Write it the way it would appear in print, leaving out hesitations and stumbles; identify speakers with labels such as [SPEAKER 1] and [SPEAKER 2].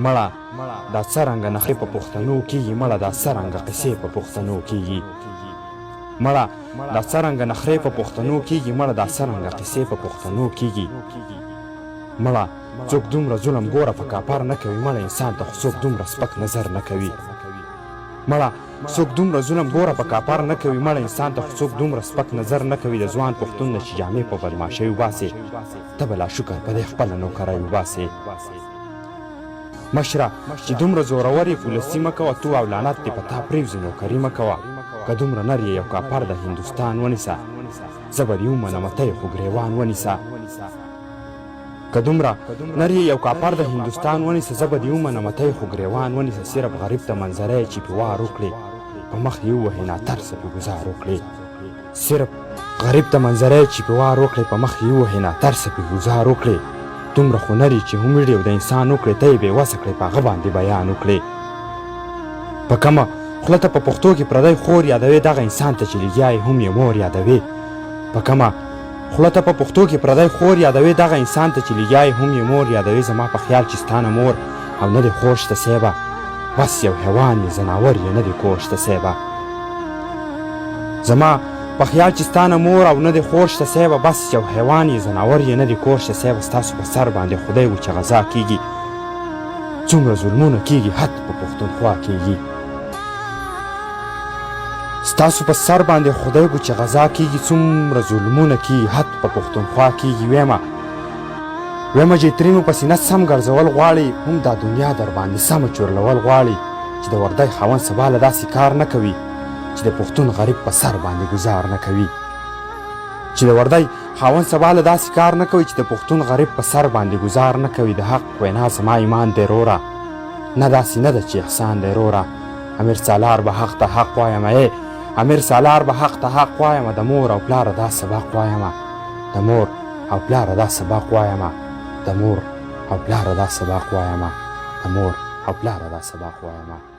[SPEAKER 1] مړه دا څرنګه نخرې په پښتنو کېږي مړه دا څرنګه قصې په پښتنو کېږي مړه دا څرنګه نخرې په پښتنو کېږي مړه دا څرنګه قصې په پښتنو کېږي مړه څوک دومره ظلم ګوره په کاپار نه کوي مړه انسان ته خو څوک دومره سپک نظر نه کوي مړه څوک دومره ظلم ګوره په کاپار نه کوي مړه انسان ته خو څوک دومره سپک نظر نه کوي د ځوان پښتون نه چې جامې په بدماشۍ وباسې ته به لا شکر په دې خپله نوکرۍ وباسې مشره چې دومره زورور یې پولسي مه کوه تو او لعنت دې په تا پرېوځي نوکري مه کوه که دومره نر یې یو کاپر د هندوستان ونیسه زه به دې ومنمه ته یې خو ګریوان ونیسه که دومره نر یې یو کاپر د هندوستان ونیسه زه به دې ومنمه ته یې خو ګریوان ونیسه صرف غریب ته منظره چې پې وار وکړې په مخ یې ووهې ناترسه پې ګزار وکړې صرف غریب ته منظره چې پې وار وکړې په مخ یې ووهې ناترسه پې ګزار وکړې دومره خو نري چې هم ویډیو د انسان وکړې ته یې بېوسه کړې په هغه باندې بیان وکړې په کمه خوله ته په پښتو کې پردی خور یادوې دغه انسان ته چې لګیا یې هم یې مور یادوې په کمه خوله ته په پښتو کې پردی خور یادوې دغه انسان ته چې لګیا یې هم یې مور یادوې زما په خیال چې ستا نه مور او نه دې خور شته صیبه بس یو حیوان یې ځناور یې نه دې کور شته صیبه زما په خیال چې ستا نه مور او نه دې خور شته صیبه بس یو حیوان یې ځناور یې نه دې کور شته صیبه ستاسو په سر باندې خدای و چې غذا کېږي څومره ظلمونه کېږي حد په پښتونخوا کېږي ستاسو په سر باندې خدای و چې غذا کېږي څومره ظلمونه کېږي حد په پښتونخوا کېږي ویمه جیترینو په سینه سم ګرځول غواړي هم دا دنیا در باندې سمه چورلول غواړي چې د وردی خاوند سبا له داسې کار نه کوي چې د پښتون غریب په سر باندې ګزار نه کوي چې د وردی خاوند سبا له داسې کار نه کوي چې د پښتون غریب په سر باندې ګزار نه کوي د حق وینا زما ایمان دی روره نه داسې نه ده چې احسان دی روره امیر سالار به حق ته حق وایم امیر سالار به حق ته حق وایم د مور او پلاره دا سبق وایم د مور او پلاره دا سبق وایم د مور او پلاره دا سبق وایم د مور او پلاره دا سبق وایم